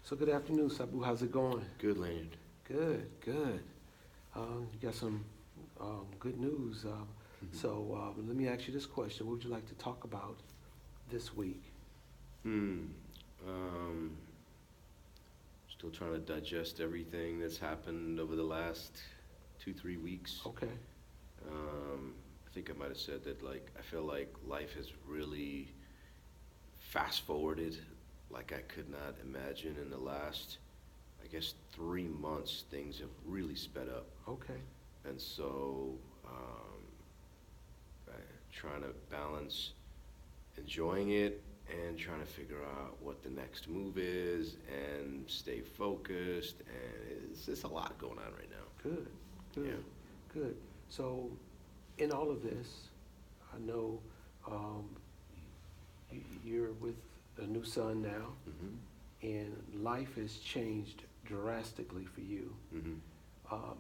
So good afternoon, Sabu. How's it going? Good, Lanyaird. Good, good. You got some good news. Let me ask you this question. What would you like to talk about this week? Hmm. Um, Still trying to digest everything that's happened over the last 2, 3 weeks. Okay, I think I might have said that, like, I feel like life has really fast forwarded like I could not imagine in the last, I guess, 3 months. Things have really sped up. okay, And so, I, trying to balance enjoying it and trying to figure out what the next move is and stay focused, and it's just a lot going on right now. good, Yeah. good, good. So, in all of this, I know um, you're with a new son now, Mhm. and life has changed drastically for you. Mhm.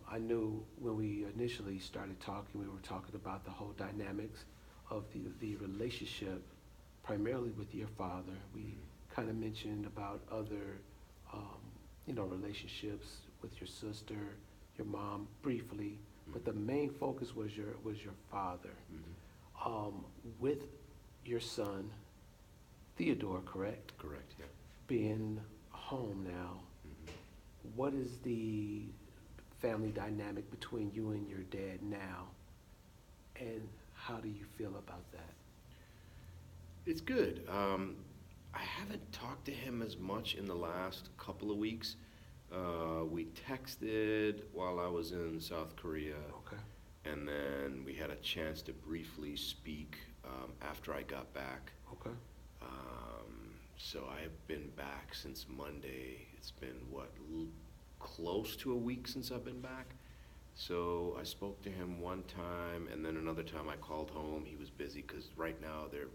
I knew when we initially started talking, we were talking about the whole dynamics of the relationship, primarily with your father. We Mhm. kind of mentioned about other, um, relationships with your sister, your mom, briefly, but the Mhm. main focus was your father. Mhm. Um, with your son, Theodore, correct? Correct. Yeah. Being home now, Mhm. what is the family dynamic between you and your dad now, and how do you feel about that? It's good. I haven't talked to him as much in the last couple of weeks. We texted while I was in South Korea, Okay, and then we had a chance to briefly speak after I got back. okay, So I've been back since Monday. It's been what, close to a week since I've been back. So I spoke to him one time, and then another time I called home. He was busy because right now they're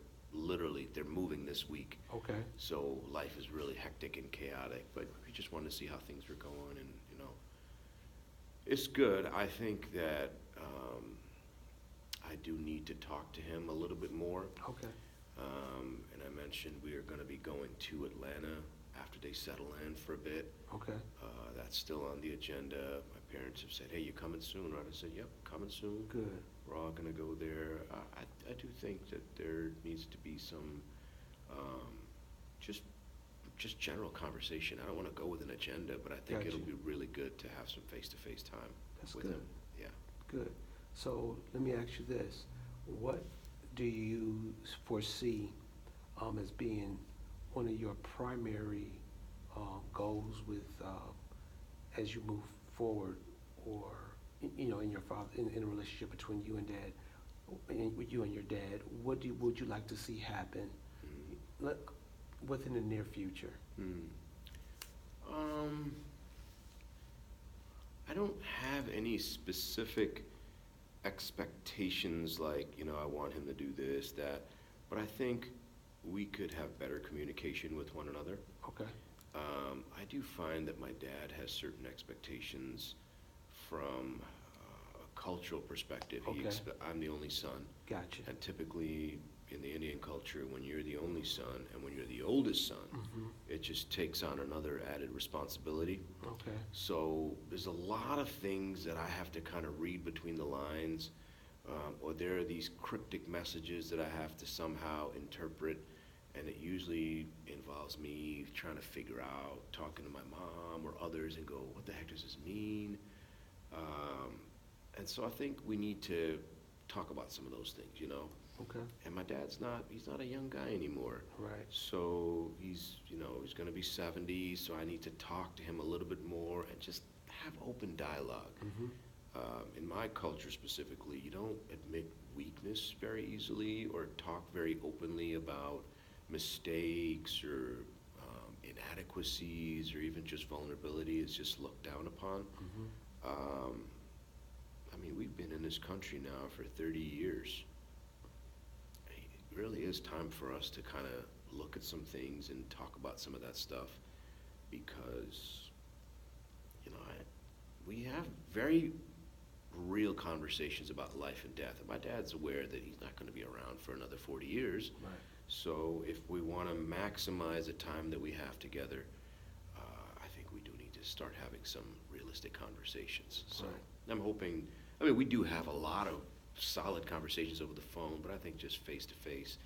moving this week. okay, So life is really hectic and chaotic. But we just wanted to see how things were going, and it's good. I think that I do need to talk to him a little bit more. okay, And I mentioned we are going to be going to Atlanta after they settle in for a bit. okay, That's still on the agenda. My parents have said, "Hey, you coming soon?" Right? I said, "Yep, coming soon. good, We're all going to go there." I do think that there needs to be some um, just just general conversation. I don't want to go with an agenda, but I think got it'll you. be really good to have some face-to-face time That's with good, him. Yeah. good. So let me ask you this. What do you foresee as being one of your primary goals with as you move forward, or in your father in a relationship between you and dad, with you and your dad? Would you like to see happen Mm. let, within the near future? Hmm. Um, I don't have any specific expectations like, I want him to do this, that, but I think we could have better communication with one another. Okay, I do find that my dad has certain expectations from a cultural perspective. okay, I'm the only son, gotcha. and typically in the Indian culture, when you're the only son and when you're the oldest son, Mm-hmm. it just takes on another added responsibility. Okay, So there's a lot of things that I have to kind of read between the lines, or there are these cryptic messages that I have to somehow interpret, and it usually involves me trying to figure out, talking to my mom or others, and go, what the heck does this mean? Um, and so I think we need to talk about some of those things. okay, And my he's not a young guy anymore. right, So he's going to be 70, so I need to talk to him a little bit more and just have open dialogue. mm-hmm. In my culture specifically, you don't admit weakness very easily or talk very openly about mistakes or inadequacies or even just vulnerability. Is just looked down upon. Mm-hmm. Um, I mean, we've been in this country now for 30 years. It really is time for us to kind of look at some things and talk about some of that stuff because, we have very real conversations about life and death. And my dad's aware that he's not going to be around for another 40 years. Right, So if we want to maximize the time that we have together, to start having some realistic conversations. So Right. I'm hoping, I mean, we do have a lot of solid conversations over the phone, but I think just face to face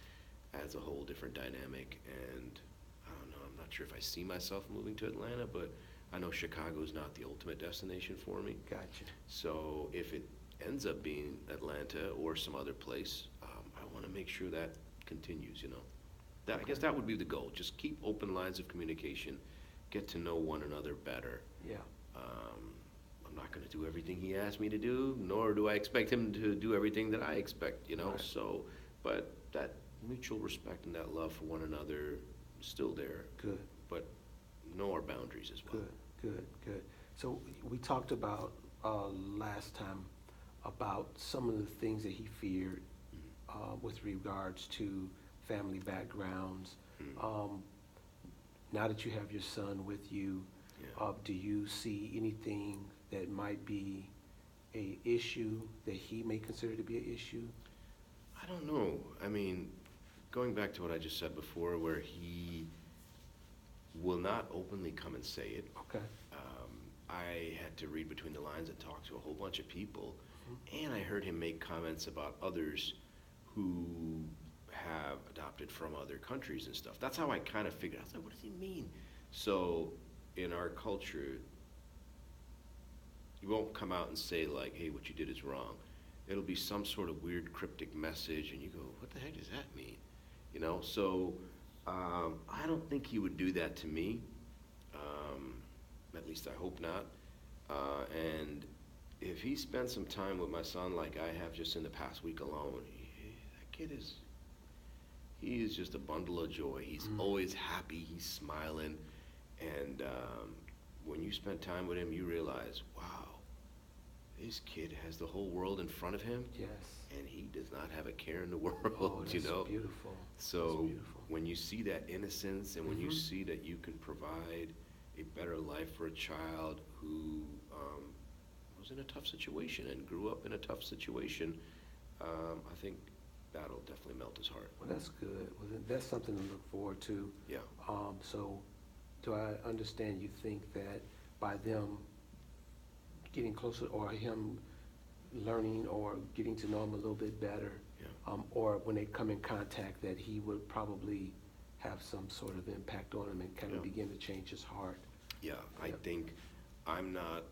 adds a whole different dynamic. And I don't know, I'm not sure if I see myself moving to Atlanta, but I know Chicago is not the ultimate destination for me. Gotcha. So if it ends up being Atlanta or some other place, I want to make sure that continues, you know. I guess Okay. that would be the goal. Just keep open lines of communication, get to know one another better. Yeah. Um, I'm not going to do everything he asked me to do, nor do I expect him to do everything that I expect, you know. Right. So, but that mutual respect and that love for one another is still there. Good. But know our boundaries as well. Good. So we talked about last time about some of the things that he feared with regards to family backgrounds. Mhm. Now that you have your son with you, Yeah. do you see anything that might be a issue that he may consider to be an issue? I don't know. I mean, going back to what I just said before, where he will not openly come and say it. Okay. I had to read between the lines and talk to a whole bunch of people, Mhm. and I heard him make comments about others who have adopted from other countries and stuff. That's how I kind of figured. I was like, what does he mean? So, in our culture, you won't come out and say like, hey, what you did is wrong. It'll be some sort of weird cryptic message, and you go, what the heck does that mean? You know, so I don't think he would do that to me. At least I hope not. And if he spends some time with my son like I have just in the past week alone, that kid he is just a bundle of joy. He's always happy, he's smiling, and when you spend time with him, you realize, wow, this kid has the whole world in front of him, Yes. and he does not have a care in the world, Oh, you that's know? beautiful. So That's beautiful. when you see that innocence and when you Mhm. see that you can provide a better life for a child who was in a tough situation and grew up in a tough situation, I think that'll definitely melt his heart. Well, that's good. Well, that's something to look forward to. Yeah. So, do I understand you think that by them getting closer, or him learning or getting to know him a little bit better, Yeah. or when they come in contact, that he would probably have some sort of impact on him and kind of Yeah. begin to change his heart? Yeah, I Yep. think I'm not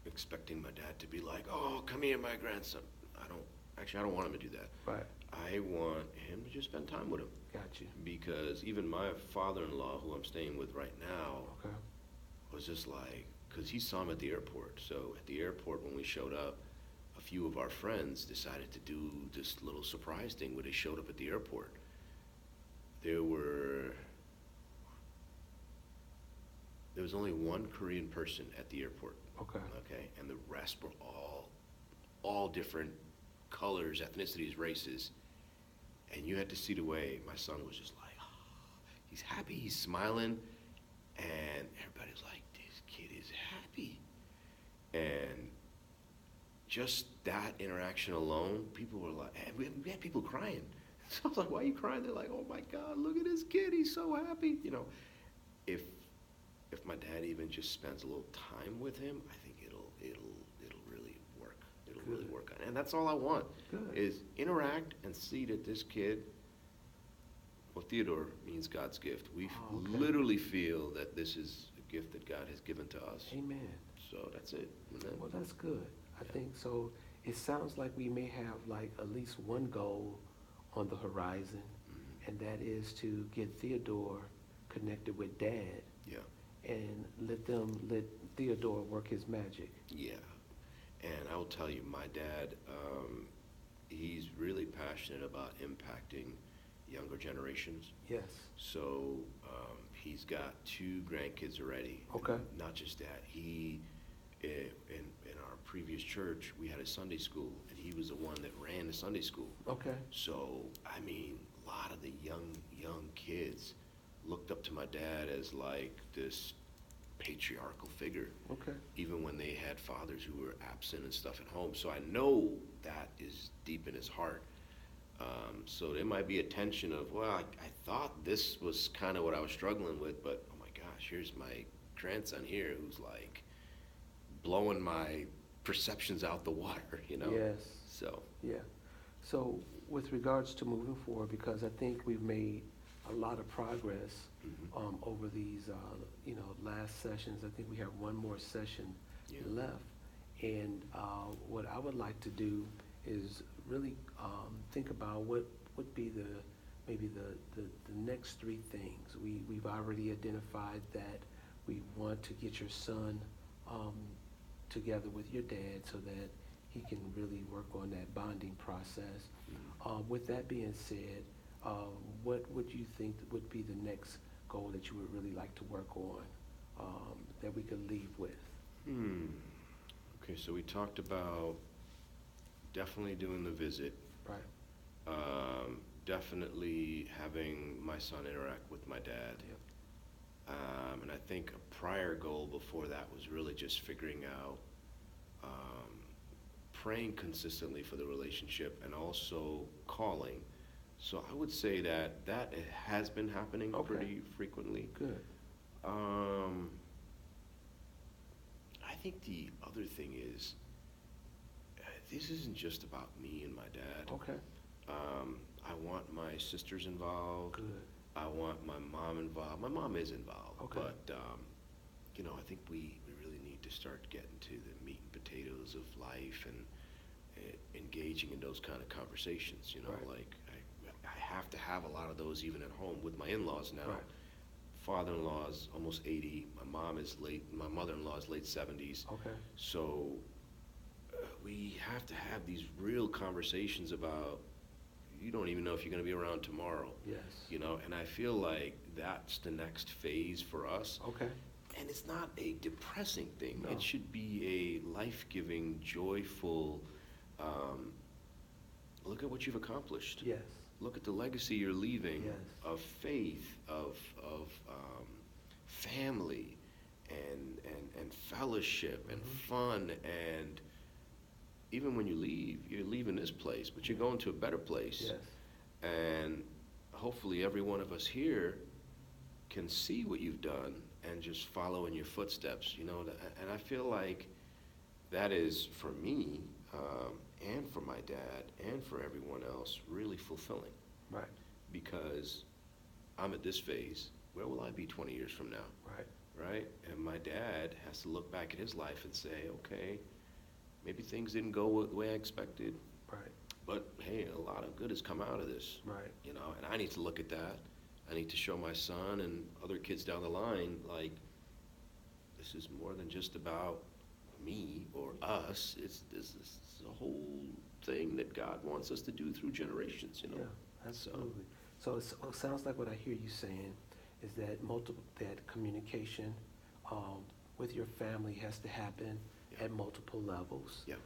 expecting my dad to be like, oh, come here, my grandson. I don't want him to do that. Right. I want him to just spend time with him. Got you. Because even my father-in-law, who I'm staying with right now, Okay. was just like, because he saw him at the airport. So at the airport, when we showed up, a few of our friends decided to do this little surprise thing where they showed up at the airport. There was only one Korean person at the airport, Okay. okay, and the rest were all different colors, ethnicities, races, and you had to see the way my son was just like, he's happy, he's smiling, and everybody's like, this kid is happy, and just that interaction alone, people were like, and we had people crying. So I was like, why are you crying? They're like, oh my God, look at this kid, he's so happy. You know, if my dad even just spends a little time with him, I think it'll really work. It'll really Good. work. And that's all I want, Good. is interact and see that this kid, well, Theodore means God's gift. We Oh, okay. literally feel that this is a gift that God has given to us. Amen. So that's it. Amen. Well, that's good. I Yeah. think so. It sounds like we may have like at least one goal on the horizon, Mhm. and that is to get Theodore connected with Dad Yeah. and let Theodore work his magic. Yeah, and I will tell you, my dad, he's really passionate about impacting younger generations. Yes. So he's got 2 grandkids already. Okay. And not just that, in our previous church, we had a Sunday school, and he was the one that ran the Sunday school. Okay. So I mean, a lot of the young kids looked up to my dad as like this patriarchal figure, Okay. even when they had fathers who were absent and stuff at home. So I know that is deep in his heart. So there might be a tension of, well, I thought this was kind of what I was struggling with, but oh my gosh, here's my grandson here who's like blowing my perceptions out the water, you know? Yes. So, Yeah. So with regards to moving forward, because I think we've made a lot of progress over these, last sessions. I think we have one more session yeah. left. And what I would like to do is really think about what would be maybe the next three things. We've already identified that we want to get your son together with your dad so that he can really work on that bonding process. With that being said, what would you think would be the next goal that you would really like to work on that we could leave with? Okay, so we talked about definitely doing the visit. Right. Definitely having my son interact with my dad. Yep. And I think a prior goal before that was really just figuring out, praying consistently for the relationship and also calling. So I would say that it has been happening Okay. pretty frequently. Good. I think the other thing is, this isn't just about me and my dad. Okay. I want my sisters involved. Good. I want my mom involved. My mom is involved. Okay. But, I think we really need to start getting to the meat and potatoes of life and engaging in those kind of conversations, Right. like I have to have a lot of those even at home with my in-laws now. Right. Father-in-law is almost 80. My mother-in-law is late 70s. Okay. So we have to have these real conversations about, you don't even know if you're going to be around tomorrow. Yes. And I feel like that's the next phase for us. Okay. And it's not a depressing thing. No. It should be a life-giving, joyful, look at what you've accomplished. Yes. Look at the legacy you're leaving Yes. of faith, of family, and fellowship, and fun, and even when you leave, you're leaving this place, but you're going to a better place. Yes. And hopefully every one of us here can see what you've done and just follow in your footsteps, and I feel like that is, for me, and for my dad, and for everyone else, really fulfilling. Right. Because I'm at this phase, where will I be 20 years from now? Right. Right? And my dad has to look back at his life and say, okay, maybe things didn't go the way I expected, Right. but hey, a lot of good has come out of this. Right. And I need to look at that. I need to show my son and other kids down the line, like, this is more than just about me or us. It's a whole thing that God wants us to do through generations, Yeah, absolutely. So it sounds like what I hear you saying is that that communication with your family has to happen Yeah. at multiple levels. Yeah.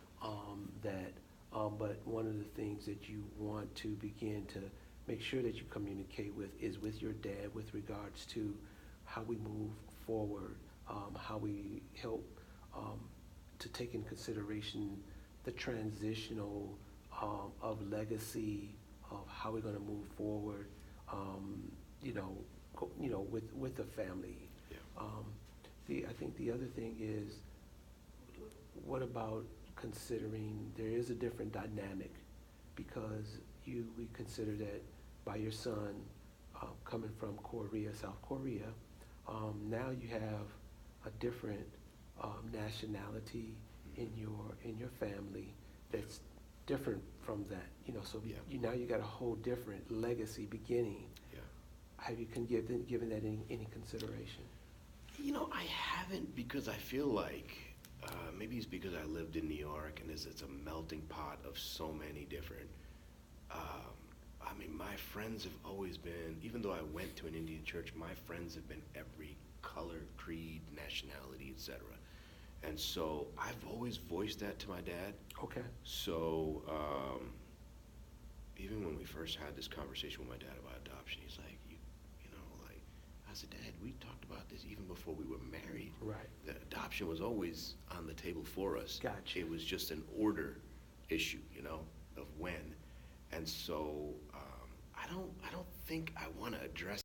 But one of the things that you want to begin to make sure that you communicate is with your dad with regards to how we move forward, how we help to take in consideration the transitional of legacy, of how we're going to move forward, with the family. Yeah. I think the other thing is, what about considering there is a different dynamic, because we consider that by your son coming from Korea, South Korea, now you have a different nationality in your family that's different from that. So Yeah. now you got a whole different legacy beginning. Yeah. Have you given that any consideration? I haven't, because I feel like maybe it's because I lived in New York and it's a melting pot of so many different. My friends have always been, even though I went to an Indian church, my friends have been every color, creed, nationality, etc. And so I've always voiced that to my dad. Okay. So even when we first had this conversation with my dad about adoption, he's like, I said, Dad, we talked about this even before we were married. Right. The adoption was always on the table for us. Gotcha. It was just an order issue, of when. And so I don't think I want to address